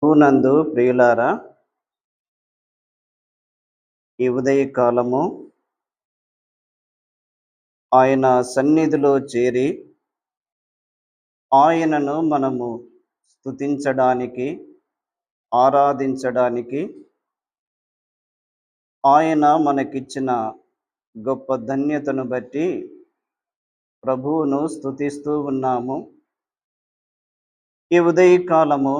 ప్రభునందు ప్రియులారా, ఈ ఉదయకాలము ఆయన సన్నిధిలో చేరి ఆయనను మనము స్తుతించడానికి, ఆరాధించడానికి ఆయన మనకిచ్చిన గొప్ప ధన్యతను బట్టి ప్రభువును స్తుతిస్తూ ఉన్నాము. ఈ ఉదయకాలము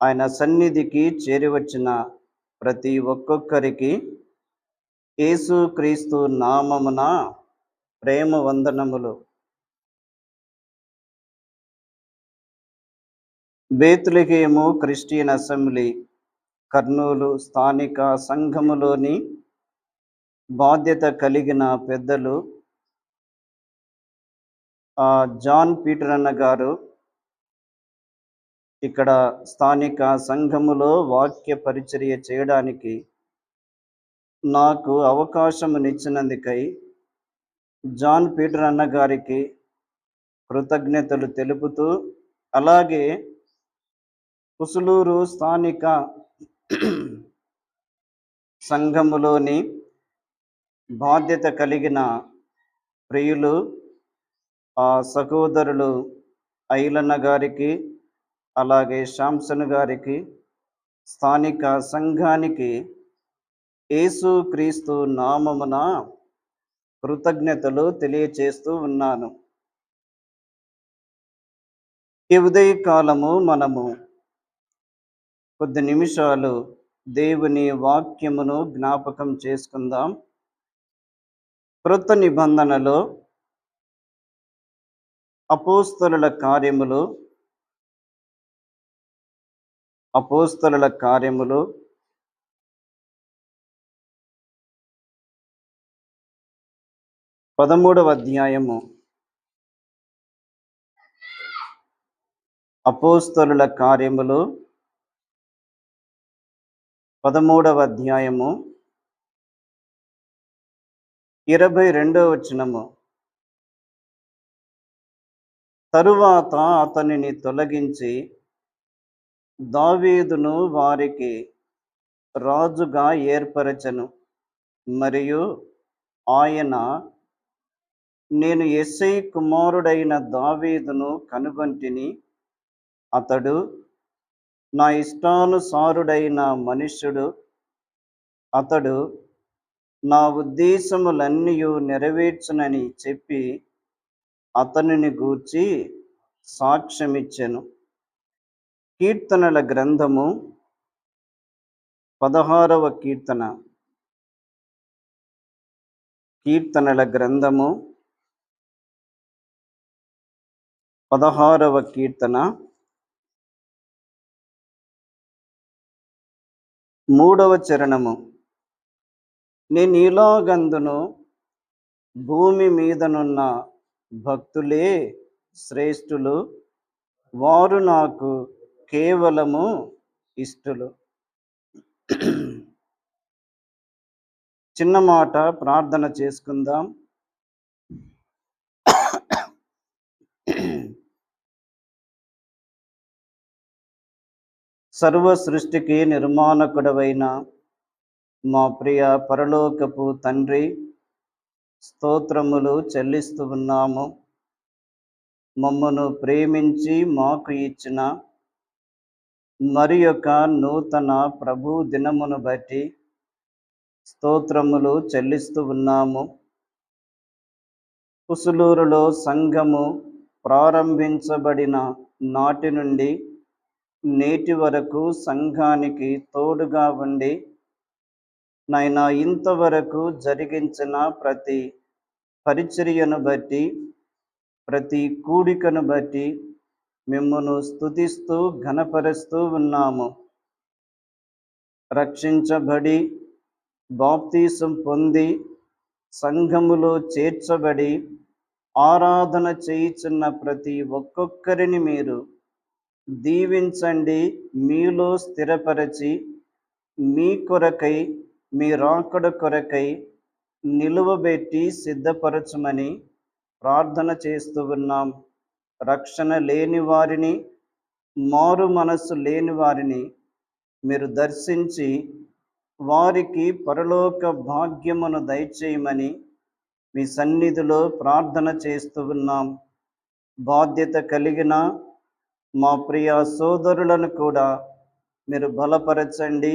ఆయన సన్నిధికి చేరివచ్చిన ప్రతి ఒక్కొక్కరికి యేసుక్రీస్తు నామమున ప్రేమ వందనములు. బేత్లెహేము క్రిస్టియన్ అసెంబ్లీ కర్నూలు స్థానిక సంఘములోని బాధ్యత కలిగిన పెద్దలు జాన్ పీటర్ అన్న గారు ఇక్కడ స్థానిక సంఘములో వాక్య పరిచర్య చేయడానికి నాకు అవకాశమునిచ్చినందుకై జాన్ పీటర్ అన్న గారికి కృతజ్ఞతలు తెలుపుతూ, అలాగే పుసులూరు స్థానిక సంఘములోని బాధ్యత కలిగిన ప్రియులు సహోదరులు ఐలన్న గారికి, అలాగే శాంసన్ గారికి, స్థానిక సంఘానికి యేసుక్రీస్తు నామమున కృతజ్ఞతలు తెలియచేస్తూ ఉన్నాను. ఈ ఉదయకాలము మనము కొద్ది నిమిషాలు దేవుని వాక్యమును జ్ఞాపకం చేసుకుందాం. క్రొత్త నిబంధనలో అపోస్తలుల కార్యములు 13వ అధ్యాయము. అపోస్తలుల కార్యములు 13వ అధ్యాయము 22వ వచనము. తరువాత అతనిని తొలగించి దావీదును వారికి రాజుగా ఏర్పరచెను. మరియు ఆయన, నేను యెస్సై కుమారుడైన దావీదును కనుగొంటిని, అతడు నా ఇష్టానుసారుడైన మనుష్యుడు, అతడు నా ఉద్దేశములన్నీయు నెరవేర్చునని చెప్పి అతనిని గూర్చి సాక్ష్యమిచ్చెను. కీర్తనల గ్రంథము 16వ కీర్తన. కీర్తనల గ్రంథము 16వ కీర్తన 3వ చరణము. నేను ఇలాగందును, భూమి మీదనున్న భక్తులే శ్రేష్ఠులు, వారు నాకు కేవలము ఇష్టలు. చిన్న మాట ప్రార్థన చేసుకుందాం. సర్వ సృష్టికి నిర్మాణకుడవైన మా ప్రియ పరలోకపు తండ్రి, స్తోత్రములు చెల్లిస్తూ ఉన్నాము. మమ్మను ప్రేమించి మాకు ఇచ్చిన మరి యొక్క నూతన ప్రభు దినమును బట్టి స్తోత్రములు చెల్లిస్తూ ఉన్నాము. పుసులూరులో సంఘము ప్రారంభించబడిన నాటి నుండి నేటి వరకు సంఘానికి తోడుగా ఉండి నాయనా ఇంతవరకు జరిగించిన ప్రతి పరిచర్యను బట్టి, ప్రతి కూడికను బట్టి మిమ్మును స్తుతిస్తూ ఘనపరుస్తూ ఉన్నాము. రక్షించబడి బాప్తీసం పొంది సంఘములో చేర్చబడి ఆరాధన చేయుచున్న ప్రతి ఒక్కొక్కరిని మీరు దీవించండి, మీలో స్థిరపరచి మీ కొరకై, మీ రాకడ కొరకై నిలువబెట్టి సిద్ధపరచమని ప్రార్థన చేస్తూ ఉన్నాం. రక్షణ లేని వారిని మారు మనస్సు లేని వారిని మీరు దర్శించి వారికి పరలోక భాగ్యమును దయచేయమని మీ సన్నిధిలో ప్రార్థన చేస్తూ ఉన్నాం. బాధ్యత కలిగిన మా ప్రియ సోదరులను కూడా మీరు బలపరచండి.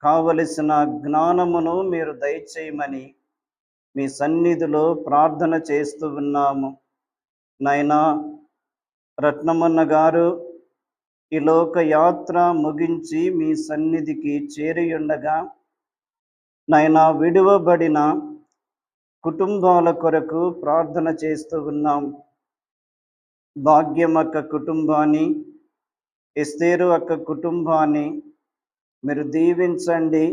కావలసిన జ్ఞానమును మీరు దయచేయమని మీ సన్నిధిలో ప్రార్థన చేస్తూ ఉన్నాము. నాయనా, రత్నమన్న గారు ఈ లోక యాత్ర ముగించి మీ సన్నిధికి చేరియుండగా నాయనా, విడువబడిన కుటుంబాల కొరకు ప్రార్థన చేస్తూ ఉన్నాం. భాగ్యం అక్క కుటుంబాన్ని, ఎస్తేరు అక్క కుటుంబాన్ని మీరు దీవించండి.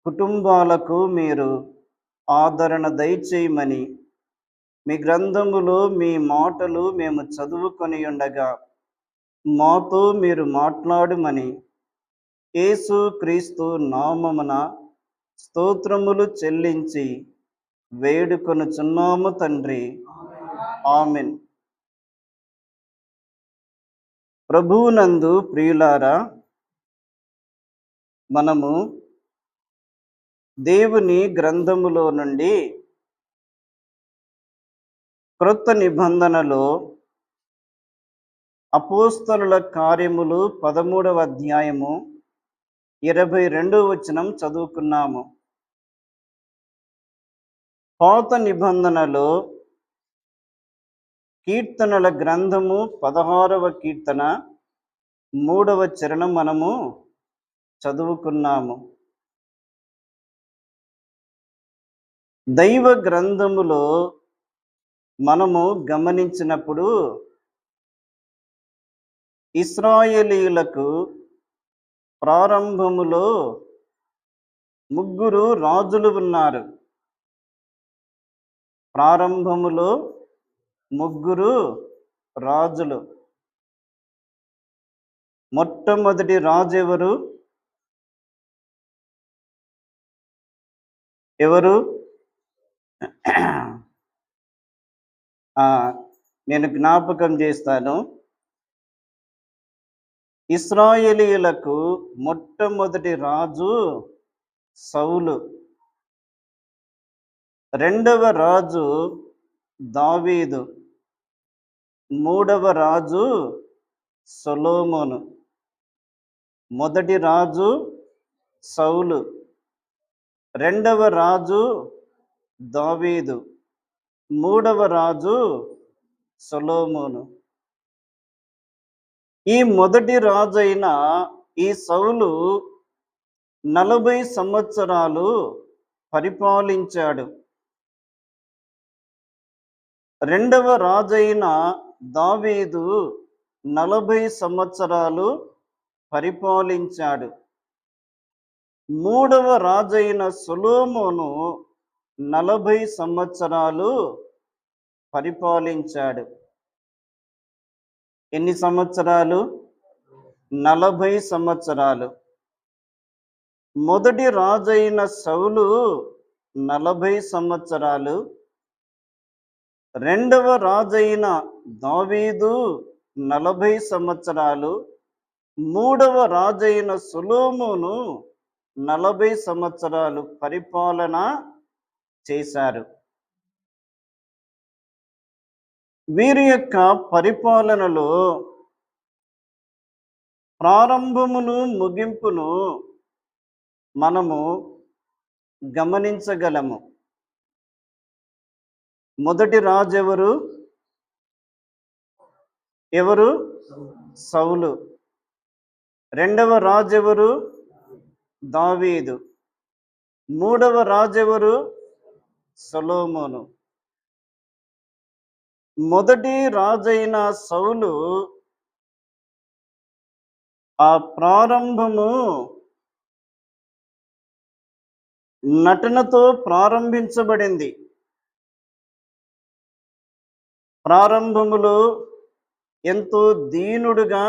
కుటుంబాలకు మీరు ఆదరణ దయచేయమని మీ గ్రంథములో మీ మాటలు మేము చదువుకొని ఉండగా మాతో మీరు మాట్లాడమని యేసు క్రీస్తు నామమున స్తోత్రములు చెల్లించి వేడుకొనుచున్నాము తండ్రి. ఆమెన్. ప్రభువునందు ప్రియులారా, మనము దేవుని గ్రంథములో నుండి క్రొత్త నిబంధనలో అపోస్తలుల కార్యములు 13వ అధ్యాయము 22వ వచనం చదువుకున్నాము. పాత నిబంధనలో కీర్తనల గ్రంథము 16వ కీర్తన 3వ చరణం మనము చదువుకున్నాము. దైవ గ్రంథములో మనము గమనించినప్పుడు ఇశ్రాయేలీయులకు ప్రారంభములో 3 రాజులు ఉన్నారు. ప్రారంభములో 3 రాజులు. మొట్టమొదటి రాజు ఎవరు? నేను జ్ఞాపకం చేస్తాను. ఇశ్రాయేలీయులకు మొట్టమొదటి రాజు సౌలు. రెండవ రాజు దావీదు. మూడవ రాజు సొలొమోను. మొదటి రాజు సౌలు, రెండవ రాజు దావీదు, మూడవ రాజు సొలొమోను. ఈ మొదటి రాజు అయిన ఈ సౌలు 40 సంవత్సరాలు పరిపాలించాడు. రెండవ రాజైన దావీదు 40 సంవత్సరాలు పరిపాలించాడు. మూడవ రాజైన సొలొమోను 40 సంవత్సరాలు పరిపాలించాడు. ఎన్ని సంవత్సరాలు? 40 సంవత్సరాలు. మొదటి రాజైన సౌలు 40 సంవత్సరాలు, రెండవ రాజైన దావీదు 40 సంవత్సరాలు, మూడవ రాజైన సొలొమోను 40 సంవత్సరాలు పరిపాలన చేశారు. వీరి యొక్క పరిపాలనలో ప్రారంభమును ముగింపును మనము గమనించగలము. మొదటి రాజు ఎవరు? సౌలు. రెండవ రాజు దావీదు. మూడవ రాజు సొలొమోను. మొదటి రాజైన సౌలు ఆ ప్రారంభము నటనతో ప్రారంభించబడింది. ప్రారంభములో ఎంతో దీనుడుగా,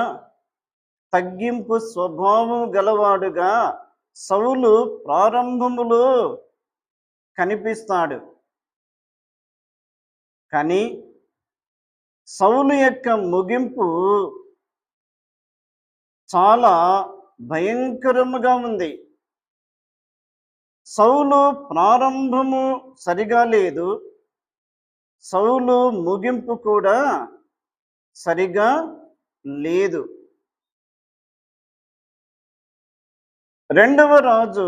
తగ్గింపు స్వభావం గలవాడుగా సౌలు ప్రారంభములో కనిపిస్తాడు. కానీ సౌలు యొక్క ముగింపు చాలా భయంకరముగా ఉంది. సౌలు ప్రారంభము సరిగా లేదు, సౌలు ముగింపు కూడా సరిగా లేదు. రెండవ రాజు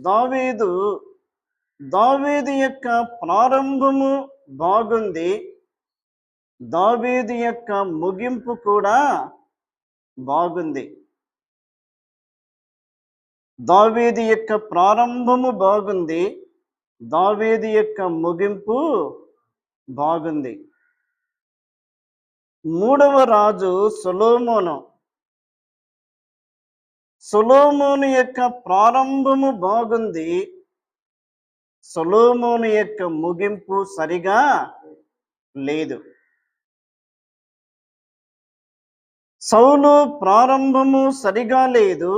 దావీదు. దావీదు యొక్క ప్రారంభము బాగుంది, దావీదు యొక్క ముగింపు కూడా బాగుంది. దావీదు యొక్క ప్రారంభము బాగుంది, దావీదు యొక్క ముగింపు బాగుంది. మూడవ రాజు సొలొమోను. సొలొమోను యొక్క ప్రారంభము బాగుంది, సొలొమోను యొక్క ముగింపు సరిగా లేదు. సౌలు ప్రారంభము సరిగా లేదు,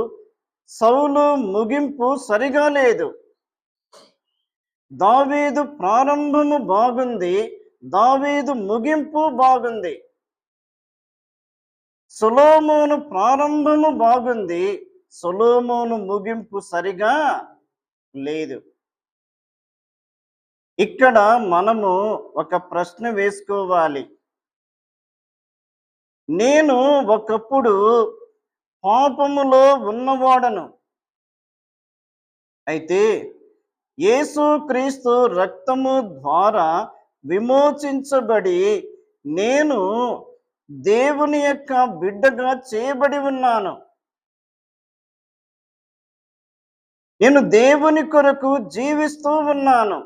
సౌలు ముగింపు సరిగా లేదు. దావీదు ప్రారంభము బాగుంది, దావీదు ముగింపు బాగుంది. సొలొమోను ప్రారంభము బాగుంది, సొలొమోను ముగింపు సరిగా లేదు. ఇక్కడ మనము ఒక ప్రశ్న వేసుకోవాలి. నేను ఒకప్పుడు పాపములో ఉన్నవాడను, అయితే యేసుక్రీస్తు రక్తము ద్వారా విమోచించబడి నేను దేవుని యొక్క బిడ్డగా చేయబడి ఉన్నాను. నేను దేవుని కొరకు జీవిస్తూ ఉన్నాను.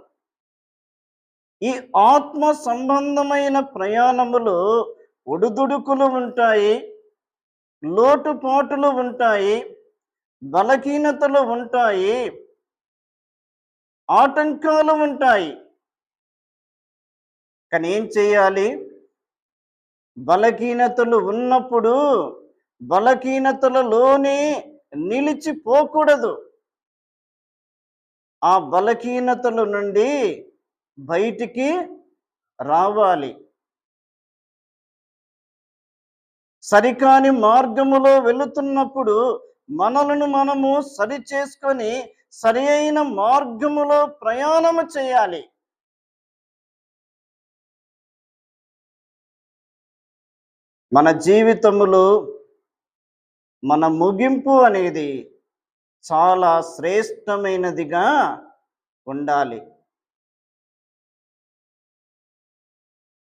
ఈ ఆత్మ సంబంధమైన ప్రయాణములో ఒడుదుడుకులు ఉంటాయి, లోటుపాటులు ఉంటాయి, బలహీనతలు ఉంటాయి, ఆటంకాలు ఉంటాయి. కానీ ఏం చేయాలి? బలహీనతలు ఉన్నప్పుడు బలహీనతలలోనే నిలిచిపోకూడదు. ఆ బలహీనతల నుండి బయటికి రావాలి. సరికాని మార్గములో వెళుతున్నప్పుడు మనలను మనము సరి చేసుకొని సరి అయిన మార్గములో ప్రయాణము చేయాలి. మన జీవితములో మన ముగింపు అనేది చాలా శ్రేష్టమైనదిగా ఉండాలి.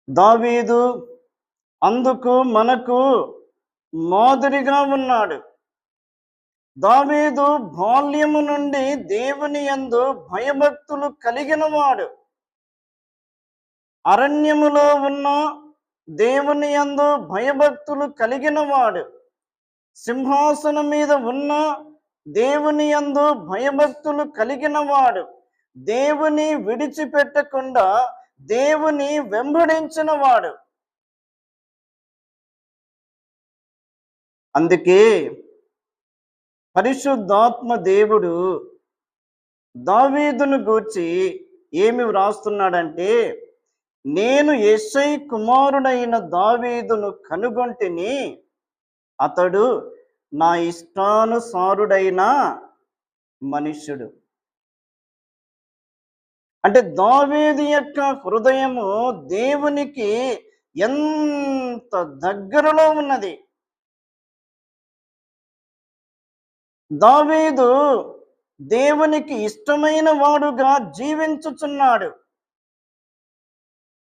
దావీదు అందుకు మనకు మాదిరిగా ఉన్నాడు. దావీదు బాల్యము నుండి దేవుని యందు భయభక్తులు కలిగిన వాడు. అరణ్యములో ఉన్న దేవుని యందు భయభక్తులు కలిగిన వాడు. సింహాసనం మీద ఉన్న దేవుని యందు భయభక్తులు కలిగిన వాడు. దేవుని విడిచిపెట్టకుండా దేవుని వెంబడించిన వాడు. అందుకే పరిశుద్ధాత్మ దేవుడు దావీదును గూర్చి ఏమి వ్రాస్తున్నాడంటే, నేను యెషై కుమారుడైన దావీదును కనుగొంటిని, అతడు నా ఇష్టానుసారుడైన మనుష్యుడు. అంటే దావీదు యొక్క హృదయము దేవునికి ఎంత దగ్గరలో ఉన్నది. దావీదు దేవునికి ఇష్టమైన వాడుగా జీవించుచున్నాడు.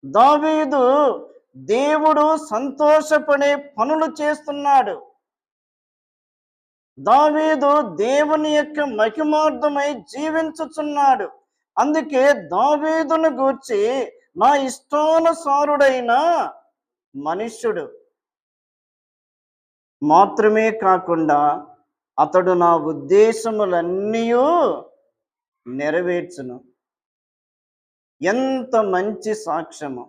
దావీదు దేవుడు సంతోషపడే పనులు చేస్తున్నాడు. దావీదు దేవుని యొక్క మహిమార్థమై జీవించుచున్నాడు. అందుకే దావీదును గూర్చి నా ఇష్టానుసారుడైన మనుష్యుడు మాత్రమే కాకుండా అతడు నా ఉద్దేశములన్నీ నెరవేర్చును. ఎంత మంచి సాక్ష్యము!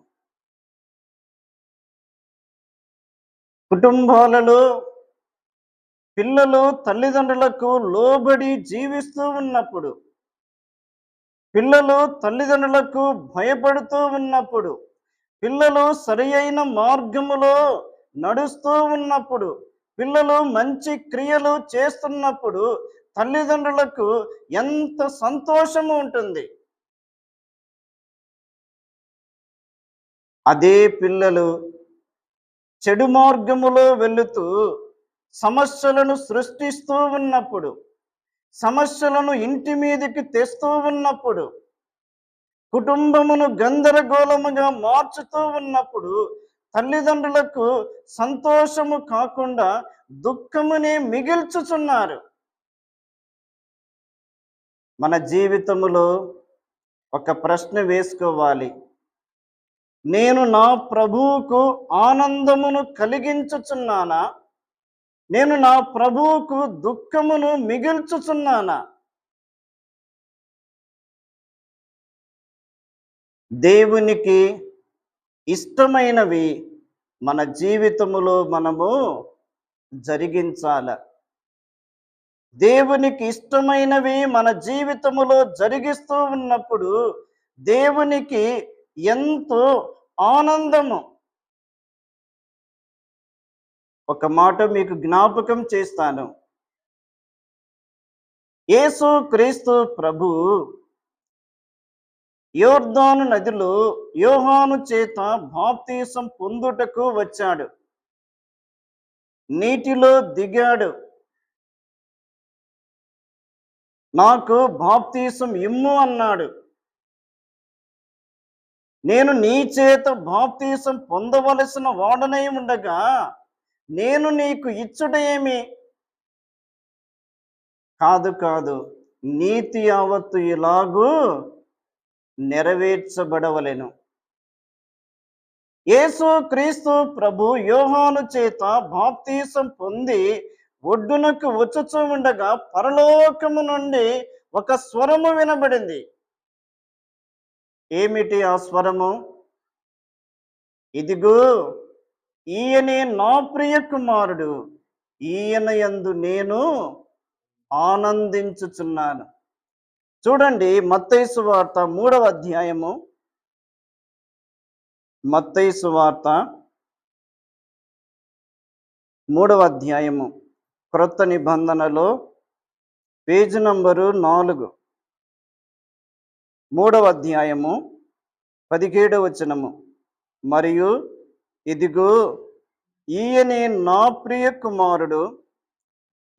కుటుంబాలలో పిల్లలు తల్లిదండ్రులకు లోబడి జీవిస్తూ ఉన్నప్పుడు, పిల్లలు తల్లిదండ్రులకు భయపడుతూ ఉన్నప్పుడు, పిల్లలు సరి అయిన మార్గములో నడుస్తూ ఉన్నప్పుడు, పిల్లలు మంచి క్రియలు చేస్తున్నప్పుడు తల్లిదండ్రులకు ఎంత సంతోషము ఉంటుంది. అదే పిల్లలు చెడు మార్గములో వెళుతూ సమస్యలను సృష్టిస్తూ ఉన్నప్పుడు, సమస్యలను ఇంటి మీదకి తెస్తూ ఉన్నప్పుడు, కుటుంబమును గందరగోళముగా మార్చుతూ ఉన్నప్పుడు తల్లిదండ్రులకు సంతోషము కాకుండా దుఃఖమునే మిగిల్చుచున్నారు. మన జీవితములో ఒక ప్రశ్న వేసుకోవాలి. నేను నా ప్రభువుకు ఆనందమును కలిగించుచున్నానా? నేను నా ప్రభువుకు దుఃఖమును మిగిల్చుచున్నానా? దేవునికి ఇష్టమైనవి మన జీవితములో మనము జరిగించాల. దేవునికి ఇష్టమైనవి మన జీవితములో జరిగిస్తూ ఉన్నప్పుడు దేవునికి ఎంతో ఆనందము. ఒక మాట మీకు జ్ఞాపకం చేస్తాను. యేసు క్రీస్తు ప్రభు యోర్దాను నదిలో యోహాను చేత బాప్తీసం పొందుటకు వచ్చాడు. నీటిలో దిగాడు. నాకు బాప్తీసం ఇమ్ము అన్నాడు. నేను నీ చేత బాప్తీసం పొందవలసిన వాడనై ఉండగా నేను నీకు ఇచ్చుటేమి? కాదు కాదు, నీతి యావత్తు ఇలాగూ నెరవేర్చబడవలెను. యేసు క్రీస్తు ప్రభు యోహాను చేత బాప్తీసం పొంది ఒడ్డునకు వచ్చుచూ ఉండగా పరలోకము నుండి ఒక స్వరము వినబడింది. ఏమిటి ఆ స్వరము? ఇదిగో ఈయనే నా ప్రియ కుమారుడు, ఈయన యందు నేను ఆనందించుచున్నాను. చూడండి, మత్తయి సువార్త 3వ అధ్యాయము. మత్తయి సువార్త 3వ అధ్యాయము, క్రొత్త నిబంధనలో పేజీ నంబరు 4, 3వ అధ్యాయము 17వ వచనము. మరియు ఇదిగో ఈయనే నా ప్రియ కుమారుడు,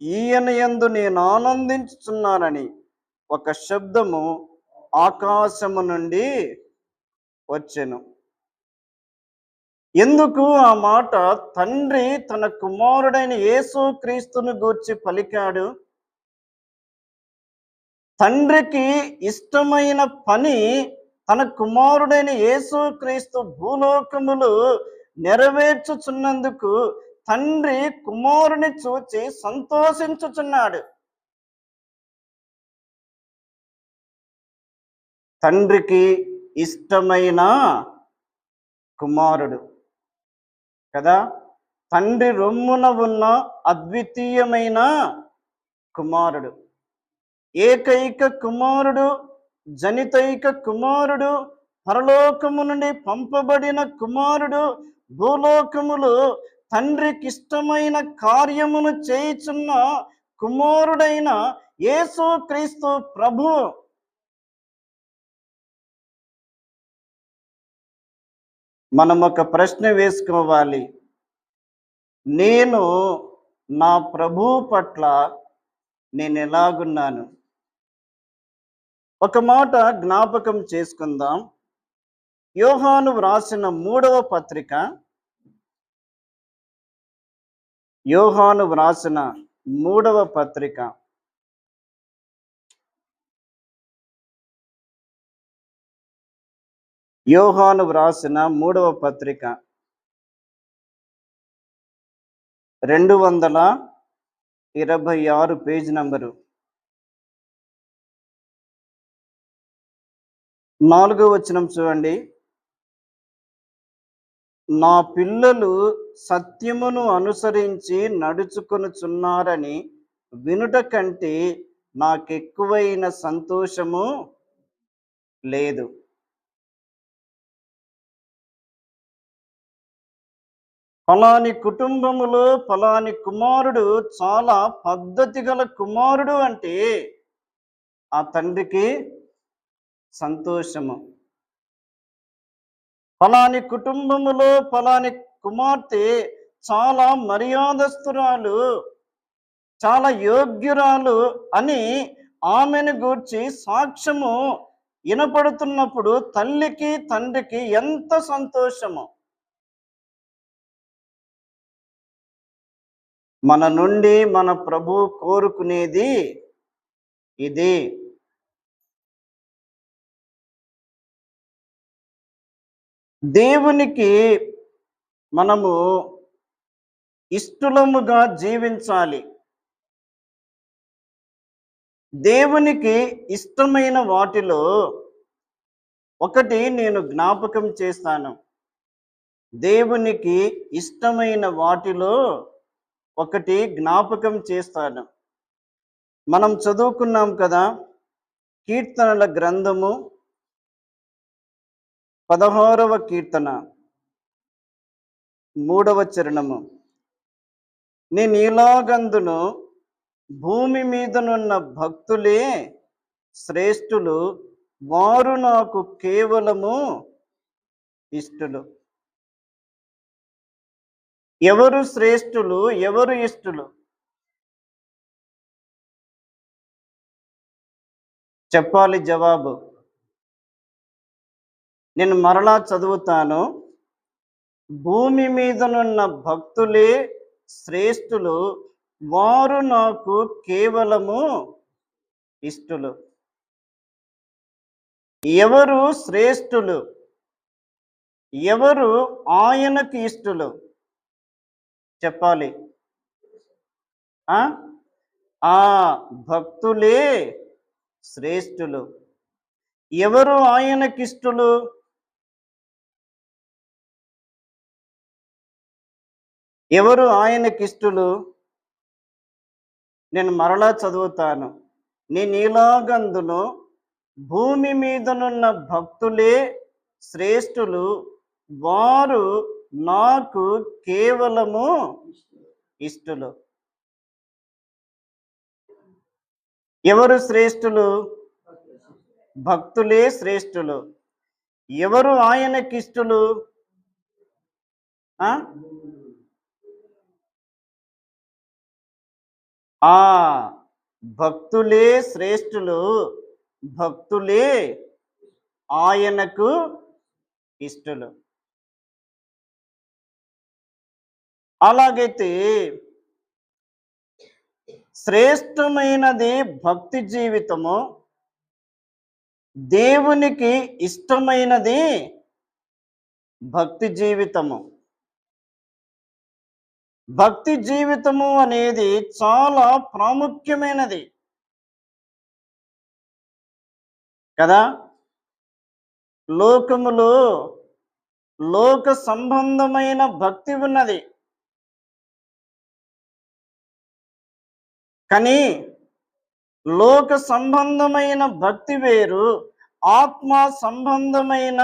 ఈయన యందు నేను ఆనందించుచున్నానని ఒక శబ్దము ఆకాశము నుండి వచ్చెను. ఎందుకు ఆ మాట తండ్రి తన కుమారుడైన యేసు క్రీస్తును గూర్చి పలికాడు? తండ్రికి ఇష్టమైన పని తన కుమారుడైన యేసు క్రీస్తు భూలోకములు నెరవేర్చుచున్నందుకు తండ్రి కుమారుని చూచి సంతోషించుచున్నాడు. తండ్రికి ఇష్టమైన కుమారుడు కదా, తండ్రి రొమ్మున ఉన్న అద్వితీయమైన కుమారుడు, ఏకైక కుమారుడు, జనితైక కుమారుడు, పరలోకము నుండి పంపబడిన కుమారుడు, భూలోకములో తండ్రికి ఇష్టమైన కార్యమును చేయుచున్న కుమారుడైన యేసు క్రీస్తు ప్రభు. మనం ఒక ప్రశ్న వేసుకోవాలి. నేను నా ప్రభు పట్ల నేను ఎలాగున్నాను? ఒక మాట జ్ఞాపకం చేసుకుందాం. యోహాను వ్రాసిన 3వ పత్రిక, యోహాను వ్రాసిన 3వ పత్రిక, యోహాను వ్రాసిన 3వ పత్రిక 226 పేజీ నంబరు. 4వ వచనం చూడండి. నా పిల్లలు సత్యమును అనుసరించి నడుచుకొనుచున్నారని వినుట కంటే నాకెక్కువైన సంతోషము లేదు. ఫలాని కుటుంబములో ఫలాని కుమారుడు చాలా పద్ధతి గల కుమారుడు అంటే ఆ తండ్రికి సంతోషము. ఫలాని కుటుంబములో ఫలాని కుమార్తె చాలా మర్యాదస్తురాలు, చాలా యోగ్యురాలు అని ఆమెను గూర్చి సాక్ష్యము వినపడుతున్నప్పుడు తల్లికి తండ్రికి ఎంత సంతోషము. మన నుండి మన ప్రభు కోరుకునేది ఇది. దేవునికి మనము ఇష్టలముగా జీవించాలి. దేవునికి ఇష్టమైన వాటిలో ఒకటి నేను జ్ఞాపకం చేస్తాను. దేవునికి ఇష్టమైన వాటిలో ఒకటి జ్ఞాపకం చేస్తాను. మనం చదువుకున్నాం కదా, కీర్తనల గ్రంథము 16వ కీర్తన 3వ చరణము. నేను ఇలాగందును, భూమి మీదనున్న భక్తులే శ్రేష్ఠులు, వారు నాకు కేవలము ఇష్టలు. ఎవరు శ్రేష్ఠులు, ఎవరు ఇష్టలు? చెప్పాలి జవాబు. నేను మరలా చదువుతాను. భూమి మీదనున్న భక్తులే శ్రేష్ఠులు, వారు నాకు కేవలము ఇష్టలు. ఎవరు శ్రేష్ఠులు, ఎవరు ఆయనకు ఇష్టలు? చెప్పాలి. ఆ భక్తులే శ్రేష్ఠులు. ఎవరు ఆయనకిష్టలు? ఎవరు ఆయనకిష్టలు? నేను మరలా చదువుతాను. నేను ఇలాగందును, భూమి మీదనున్న భక్తులే శ్రేష్ఠులు, వారు నాకు కేవలము ఇష్టలు. ఎవరు శ్రేష్ఠులు? భక్తులే శ్రేష్ఠులు. ఎవరు ఆయనకిష్టలు? భక్తులే శ్రేష్ఠులు, భక్తులే ఆయనకు ఇష్టలు. అలాగైతే శ్రేష్టమైనది భక్తి జీవితము, దేవునికి ఇష్టమైనది భక్తి జీవితము. భక్తి జీవితము అనేది చాలా ప్రాముఖ్యమైనది కదా. లోకములో లోక సంబంధమైన భక్తి ఉన్నది, కానీ లోక సంబంధమైన భక్తి వేరు, ఆత్మ సంబంధమైన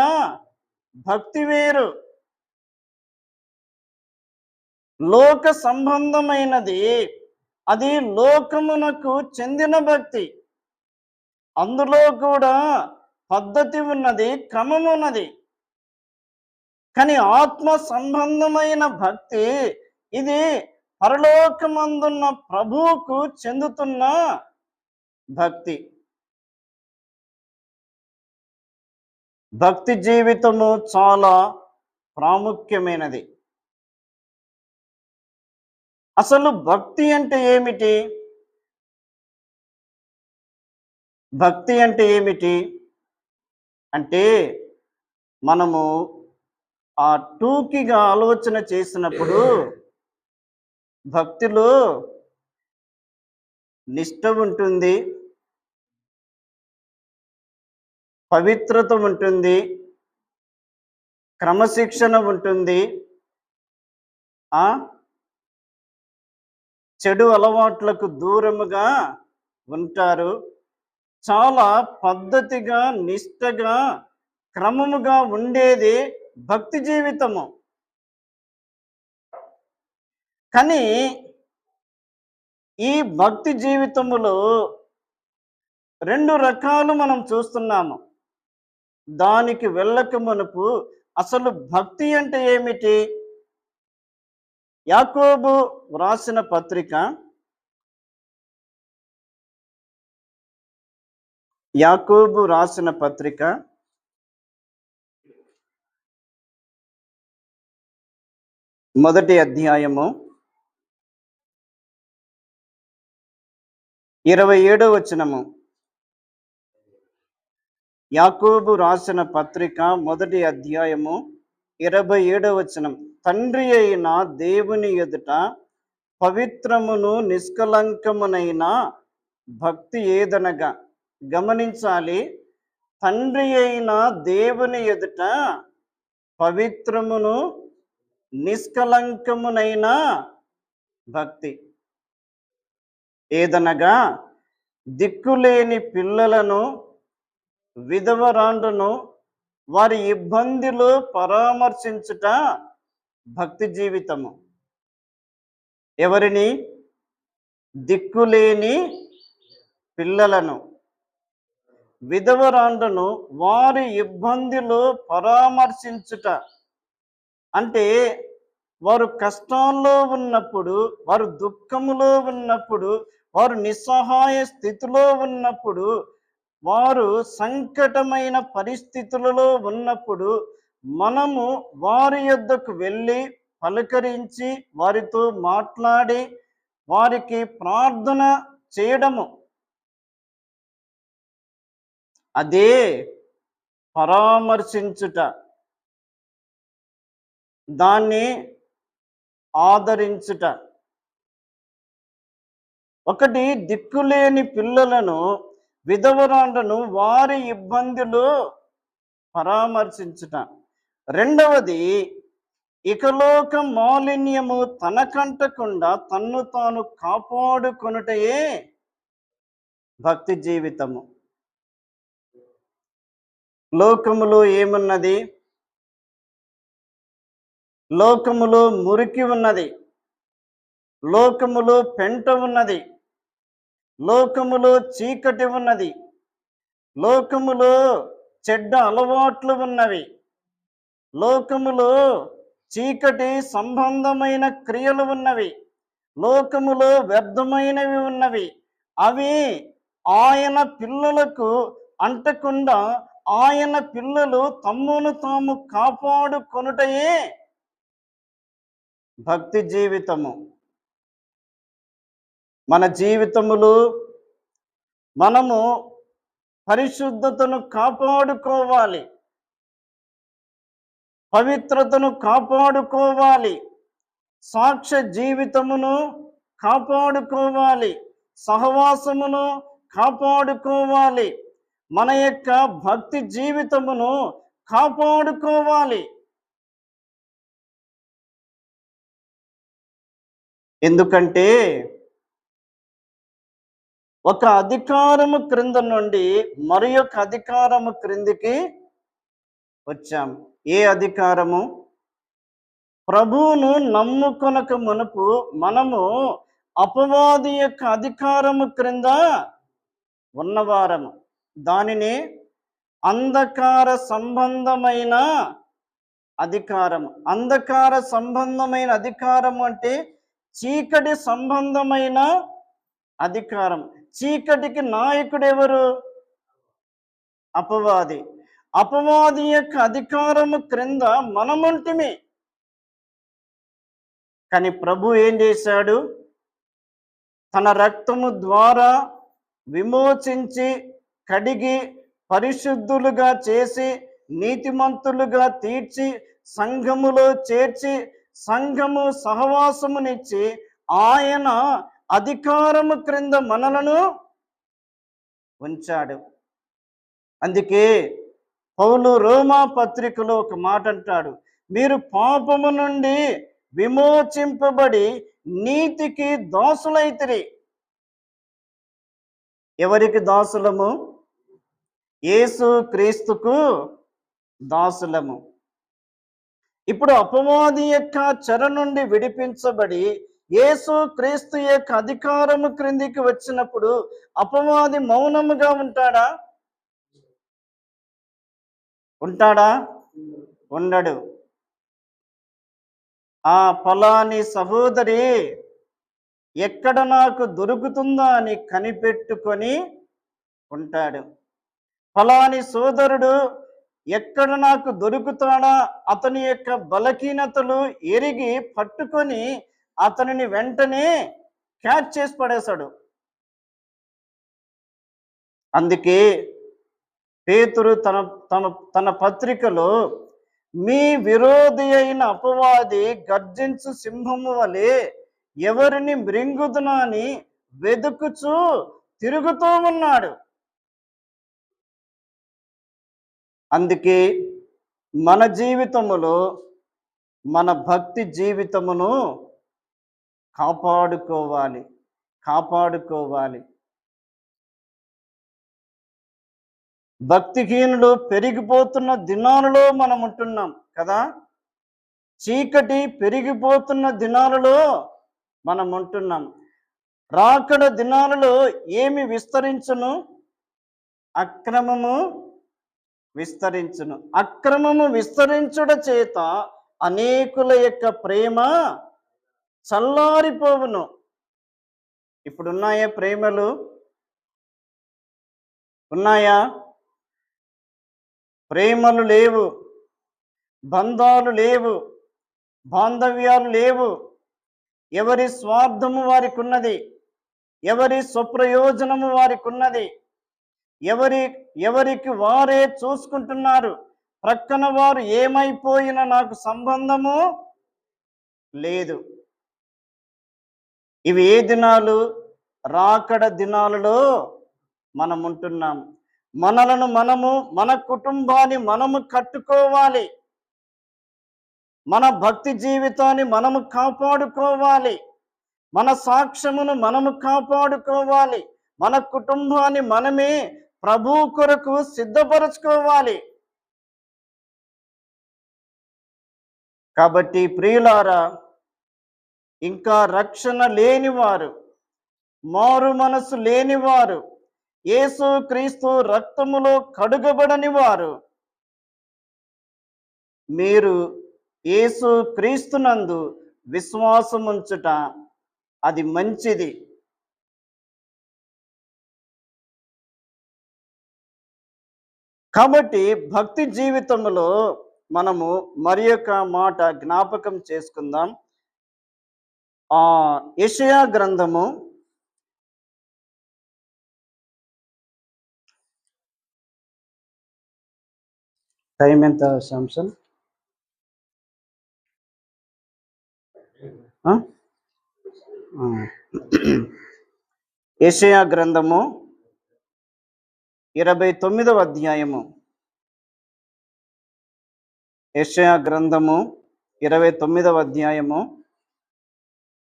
భక్తి వేరు. లోక సంబంధమైనది అది లోకమునకు చెందిన భక్తి. అందులో కూడా పద్ధతి ఉన్నది, క్రమం ఉన్నది. కానీ ఆత్మ సంబంధమైన భక్తి ఇది పరలోకమందున్న ప్రభువుకు చెందుతున్న భక్తి. భక్తి జీవితము చాలా ప్రాముఖ్యమైనది. అసలు భక్తి అంటే ఏమిటి? భక్తి అంటే ఏమిటి అంటే, మనము ఆ టూకీగా ఆలోచన చేసినప్పుడు భక్తిలో నిష్ఠ ఉంటుంది, పవిత్రత ఉంటుంది, క్రమశిక్షణ ఉంటుంది, చెడు అలవాట్లకు దూరముగా ఉంటారు. చాలా పద్ధతిగా, నిష్ఠగా, క్రమముగా ఉండేది భక్తి జీవితము. కానీ ఈ భక్తి జీవితములో 2 రకాలు మనం చూస్తున్నాము. దానికి వెళ్ళక మునుపు అసలు భక్తి అంటే ఏమిటి? యాకోబు వ్రాసిన పత్రిక 1 అధ్యాయము 27వ వచనము. యాకోబు రాసిన పత్రిక 1 అధ్యాయము 27వ వచనం. తండ్రి అయిన దేవుని ఎదుట పవిత్రమును నిష్కలంకమునైన భక్తి ఏదనగా, గమనించాలి, తండ్రి అయిన దేవుని ఎదుట పవిత్రమును నిష్కలంకమునైన భక్తి ఏదనగా, దిక్కులేని పిల్లలను, విధవరాండ్రను వారి ఇబ్బందులు పరామర్శించుట భక్తి జీవితము. ఎవరిని? దిక్కులేని పిల్లలను, విధవరాండ్రను వారి ఇబ్బందులు పరామర్శించుట అంటే వారు కష్టాల్లో ఉన్నప్పుడు, వారు దుఃఖములో ఉన్నప్పుడు, వారు నిస్సహాయ స్థితిలో ఉన్నప్పుడు, వారు సంకటమైన పరిస్థితులలో ఉన్నప్పుడు మనము వారి యొద్దకు వెళ్ళి పలకరించి వారితో మాట్లాడి వారికి ప్రార్థన చేయడము, అదే పరామర్శించుట. దాన్ని ఆదరించుట. ఒకటి దిక్కులేని పిల్లలను, విధవరాండ్రను వారి ఇబ్బందులు పరామర్శించుట. రెండవది, ఇకలోక మాలిన్యము తనకంటకుండా తన్ను తాను కాపాడుకొనుటయే భక్తి జీవితము. లోకములో ఏమున్నది? లోకములో మురికి ఉన్నది, లోకములో పెంట ఉన్నది, లోకములో చీకటి ఉన్నది, లోకములో చెడ్డ అలవాట్లు ఉన్నవి, లోకములో చీకటి సంబంధమైన క్రియలు ఉన్నవి, లోకములో వ్యర్థమైనవి ఉన్నవి. అవి ఆయన పిల్లలకు అంటకుండా ఆయన పిల్లలు తమ్మును తాము కాపాడుకొనుటయే భక్తి జీవితము. మన జీవితములో మనము పరిశుద్ధతను కాపాడుకోవాలి, పవిత్రతను కాపాడుకోవాలి, సాక్ష్య జీవితమును కాపాడుకోవాలి, సహవాసమును కాపాడుకోవాలి, మన యొక్క భక్తి జీవితమును కాపాడుకోవాలి. ఎందుకంటే ఒక అధికారము క్రింద నుండి మరి ఒక అధికారము క్రిందికి వచ్చాం. ఏ అధికారము? ప్రభువును నమ్ముకొనక మునుపు మనము అపవాది యొక్క అధికారము క్రింద ఉన్నవారము. దానిని అంధకార సంబంధమైన అధికారం. అంధకార సంబంధమైన అధికారం అంటే చీకటి సంబంధమైన అధికారం. చీకటికి నాయకుడు ఎవరు? అపవాది. అపవాది యొక్క అధికారము క్రింద మనముంటిమి. కానీ ప్రభు ఏం చేశాడు? తన రక్తము ద్వారా విమోచించి కడిగి పరిశుద్ధులుగా చేసి నీతిమంతులుగా తీర్చి సంఘములో చేర్చి సంఘము సహవాసమునిచ్చి ఆయన అధికారము క్రింద మనలను ఉంచాడు. అందుకే పౌలు రోమా పత్రికలో ఒక మాట అంటాడు, మీరు పాపము నుండి విమోచింపబడి నీతికి దాసులైతిరి. ఎవరికి దాసులము? యేసు క్రీస్తుకు దాసులము. ఇప్పుడు అపవాది యొక్క చెర నుండి విడిపించబడి యేసు క్రీస్తు యొక్క అధికారము క్రిందికి వచ్చినప్పుడు అపవాది మౌనముగా ఉంటాడా? ఉంటాడా? ఉండడు. ఆ ఫలాని సహోదరి ఎక్కడ నాకు దొరుకుతుందా అని కనిపెట్టుకొని ఉంటాడు. ఫలాని సోదరుడు ఎక్కడ నాకు దొరుకుతాడా, అతని యొక్క బలహీనతలు ఎరిగి పట్టుకొని అతనిని వెంటనే క్యాచ్ చేసి పడేశాడు. అందుకే పేతురు తన తన తన పత్రికలో, మీ విరోధి అయిన అపవాది గర్జించు సింహము వలె ఎవరిని మృంగుదునా అని వెదుకుచూ తిరుగుతూ ఉన్నాడు. అందుకే మన జీవితములో మన భక్తి జీవితమును కాపాడుకోవాలి. భక్తిహీనులు పెరిగిపోతున్న దినాలలో మనం ఉంటున్నాం కదా. చీకటి పెరిగిపోతున్న దినాలలో మనం ఉంటున్నాం. రాకడ దినాలలో ఏమి విస్తరించును? అక్రమము విస్తరించును. అక్రమము విస్తరించుట చేత అనేకుల యొక్క ప్రేమ చల్లారిపోవును. ఇప్పుడున్నాయా ప్రేమలు? ఉన్నాయా? ప్రేమలు లేవు, బంధాలు లేవు, బాంధవ్యాలు లేవు. ఎవరి స్వార్థము వారికి ఉన్నది, ఎవరి స్వప్రయోజనము వారికి ఉన్నది. ఎవరికి వారే చూసుకుంటున్నారు. ప్రక్కన వారు ఏమైపోయినా నాకు సంబంధము లేదు. ఇవి ఏ దినాలు? రాకడ దినాలలో మనం ఉంటున్నాం. మనలను మనము, మన కుటుంబాన్ని మనము కట్టుకోవాలి. మన భక్తి జీవితాన్ని మనము కాపాడుకోవాలి. మన సాక్ష్యమును మనము కాపాడుకోవాలి. మన కుటుంబాన్ని మనమే ప్రభు కొరకు సిద్ధపరచుకోవాలి. కాబట్టి ప్రియులారా, ఇంకా రక్షణ లేనివారు, మారు మనసు లేనివారు, యేసు క్రీస్తు రక్తములో కడుగబడని వారు, మీరు యేసు క్రీస్తునందు విశ్వాసముంచుట అది మంచిది. కాబట్టి భక్తి జీవితంలో మనము మరి యొక్క మాట జ్ఞాపకం చేసుకుందాం. యెషయా గ్రంథము 29వ అధ్యాయము. యెషయా గ్రంథము 29వ అధ్యాయము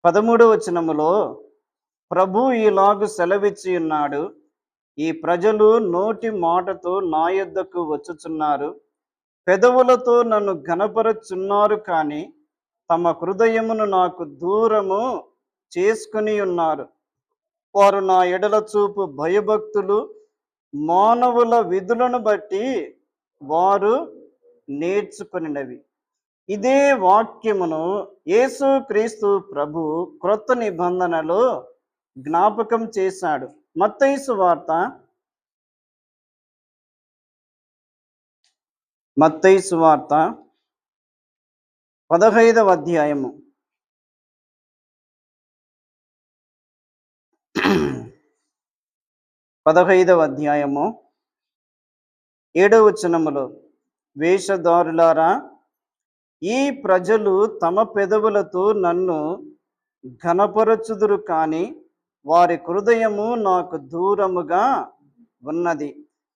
13వ వచనములో ప్రభు ఈలాగు సెలవిచ్చి ఉన్నాడు, ఈ ప్రజలు నోటి మాటతో నా యొద్దకు వచ్చుచున్నారు, పెదవులతో నన్ను ఘనపరచున్నారు, కానీ తమ హృదయమును నాకు దూరము చేసుకుని ఉన్నారు. వారు నా ఎడల చూపు భయభక్తులు మానవుల విధులను బట్టి వారు నేర్చుకునినవి. ఇదే వాక్యమును యేసు క్రీస్తు ప్రభు క్రొత్త నిబంధనలో జ్ఞాపకం చేశాడు. మత్తయి సువార్త 15వ అధ్యాయము 7వ వచనములో, వేషధారులారా, ఈ ప్రజలు తమ పెదవులతో నన్ను ఘనపరచుదురు, కానీ వారి హృదయము నాకు దూరముగా ఉన్నది.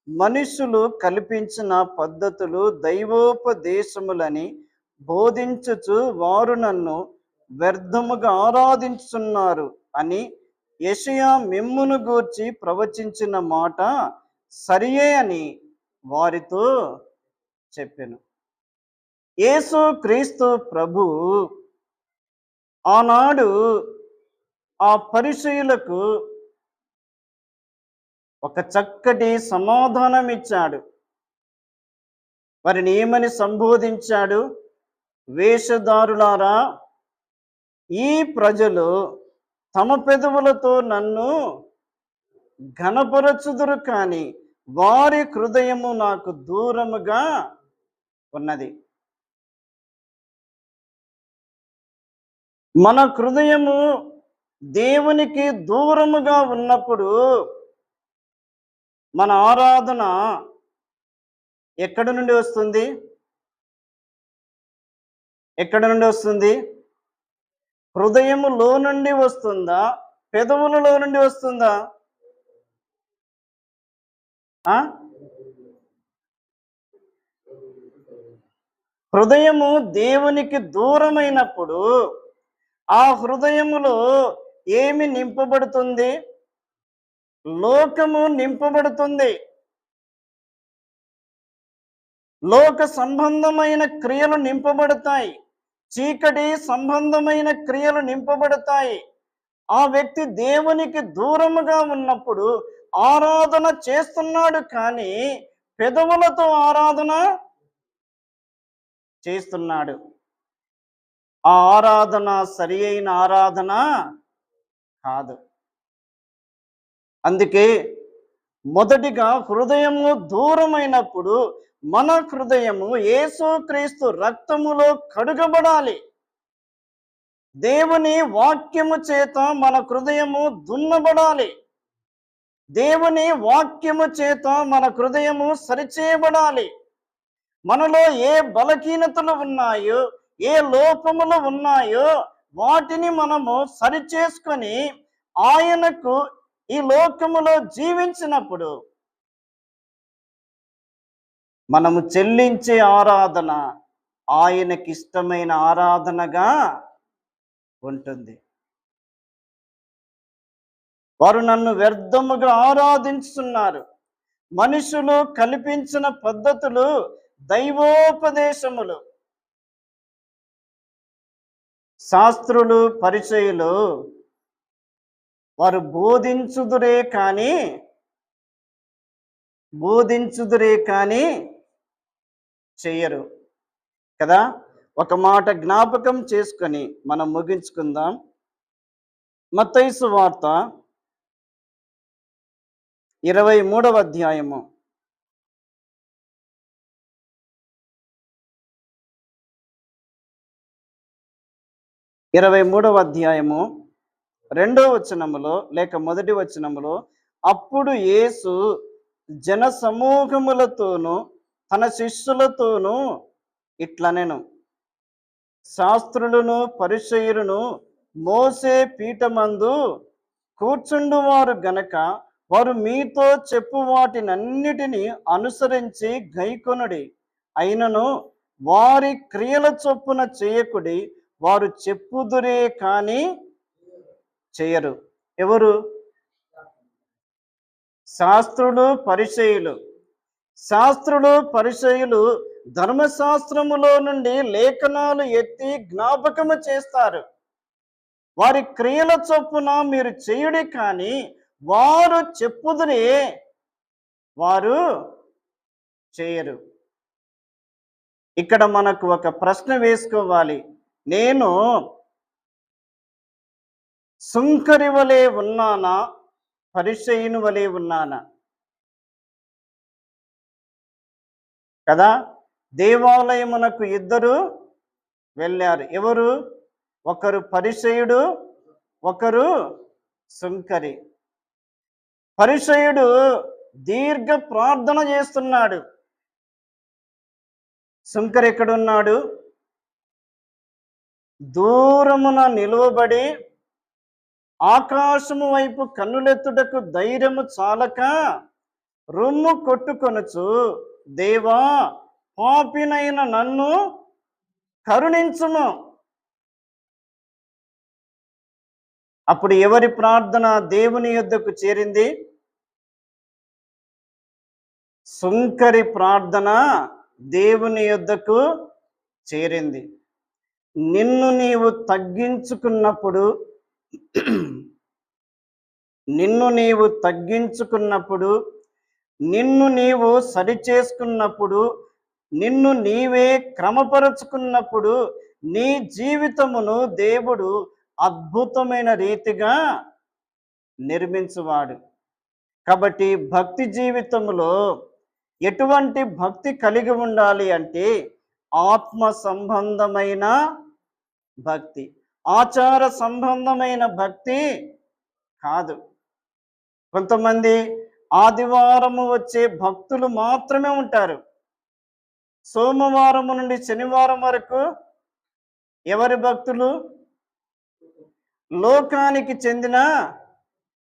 మనుషులు కల్పించిన పద్ధతులు దైవోపదేశములని బోధించుచు వారు నన్ను వ్యర్థముగా ఆరాధించున్నారు అని యెషయా మిమ్మును గూర్చి ప్రవచించిన మాట సరియే అని వారితో చెప్పెను. యేసు క్రీస్తు ప్రభు ఆనాడు ఆ పరిసయ్యులకు ఒక చక్కటి సమాధానం ఇచ్చాడు. వారిని ఏమని సంబోధించాడు? వేషధారులారా, ఈ ప్రజలు తమ పెదవులతో నన్ను ఘనపరచుదురు, కానీ వారి హృదయము నాకు దూరముగా ఉన్నది. మన హృదయము దేవునికి దూరముగా ఉన్నప్పుడు మన ఆరాధన ఎక్కడి నుండి వస్తుంది? ఎక్కడి నుండి వస్తుంది? హృదయములో నుండి వస్తుందా? పెదవులలో నుండి వస్తుందా? హృదయము దేవునికి దూరమైనప్పుడు ఆ హృదయములో ఏమి నింపబడుతుంది? లోకము నింపబడుతుంది. లోక సంబంధమైన క్రియలు నింపబడతాయి. చీకటి సంబంధమైన క్రియలు నింపబడతాయి. ఆ వ్యక్తి దేవునికి దూరముగా ఉన్నప్పుడు ఆరాధన చేస్తున్నాడు, కానీ పెదవులతో ఆరాధన చేస్తున్నాడు. ఆ ఆరాధన సరి అయిన ఆరాధన కాదు. అందుకే మొదటిగా హృదయము దూరమైనప్పుడు మన హృదయము యేసుక్రీస్తు రక్తములో కడుగబడాలి. దేవుని వాక్యము చేత మన హృదయము దున్నబడాలి. దేవుని వాక్యము చేత మన హృదయము సరిచేయబడాలి. మనలో ఏ బలహీనతలు ఉన్నాయో, ఏ లోపములు ఉన్నాయో వాటిని మనము సరిచేసుకొని ఆయనకు ఈ లోకములో జీవించినప్పుడు మనము చెల్లించే ఆరాధన ఆయనకి ఇష్టమైన ఆరాధనగా ఉంటుంది. వారు నన్ను వ్యర్థముగా ఆరాధించుతున్నారు. మనుషులు కల్పించిన పద్ధతులు దైవోపదేశములు. శాస్త్రులు, పరిచయులు వారు బోధించుదురే కానీ చెయ్యరు కదా. ఒక మాట జ్ఞాపకం చేసుకొని మనం ముగించుకుందాం. మత్తయి సువార్త 23వ అధ్యాయము 2వ వచనములో లేక మొదటి వచనములో, అప్పుడు యేసు జన సమూహములతోనూ తన శిష్యులతోనూ ఇట్లనెను, శాస్త్రులను పరిసయ్యులను మోసే పీఠమందు కూర్చుండువారు గనక వారు మీతో చెప్పు వాటినన్నిటినీ అనుసరించి గైకొనుడి. అయినను వారి క్రియల చొప్పున చేయకుడి. వారు చెప్పుదురే కానీ చేయరు. ఎవరు? శాస్త్రులు, పరిసయ్యులు. శాస్త్రులు, పరిసయ్యులు ధర్మశాస్త్రములో నుండి లేఖనాలు ఎత్తి జ్ఞాపకము చేస్తారు. వారి క్రియల చొప్పున మీరు చేయుడి, కానీ వారు చెప్పుదురే, వారు చేయరు. ఇక్కడ మనకు ఒక ప్రశ్న వేసుకోవాలి. నేను సుంకరి వలె ఉన్నానా? పరిసయ్యుని వలె ఉన్నానా? కదా. దేవాలయమునకు ఇద్దరు వెళ్ళారు. ఎవరు? ఒకరు పరిసయ్యుడు, ఒకరు సుంకరి. పరిసయ్యుడు దీర్ఘ ప్రార్థన చేస్తున్నాడు. సుంకరి ఎక్కడున్నాడు? దూరమున నిలువబడి ఆకాశము వైపు కన్నులెత్తుటకు ధైర్యము చాలక రొమ్ము కొట్టుకొనుచు, దేవా, పాపినైన నన్ను కరుణించుము. అప్పుడు ఎవరి ప్రార్థన దేవుని యొద్దకు చేరింది? సుంకరి ప్రార్థన దేవుని యొద్దకు చేరింది. నిన్ను నీవు తగ్గించుకున్నప్పుడు నిన్ను నీవు తగ్గించుకున్నప్పుడు, నిన్ను నీవు సరిచేసుకున్నప్పుడు, నిన్ను నీవే క్రమపరుచుకున్నప్పుడు నీ జీవితమును దేవుడు అద్భుతమైన రీతిగా నిర్మించువాడు. కాబట్టి భక్తి జీవితంలో ఎటువంటి భక్తి కలిగి ఉండాలి అంటే ఆత్మ సంబంధమైన భక్తి, ఆచార సంబంధమైన భక్తి కాదు. కొంతమంది ఆదివారము వచ్చే భక్తులు మాత్రమే ఉంటారు. సోమవారం నుండి శనివారం వరకు ఎవరి భక్తులు? లోకానికి చెందిన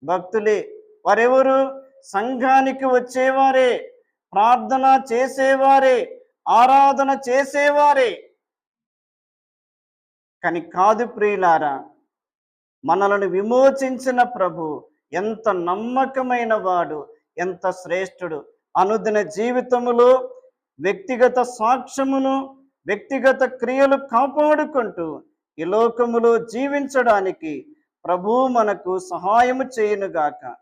భక్తులే. వారెవరు? సంఘానికి వచ్చేవారే, ప్రార్థన చేసేవారే, ఆరాధన చేసేవారే. కానీ కాదు ప్రియులారా, మనలను విమోచించిన ప్రభు ఎంత నమ్మకమైన వాడు, ఎంత శ్రేష్ఠుడు. అనుదిన జీవితములో వ్యక్తిగత సాక్ష్యమును, వ్యక్తిగత క్రియలు కాపాడుకుంటూ ఈ లోకములో జీవించడానికి ప్రభు మనకు సహాయము చేయునుగాక.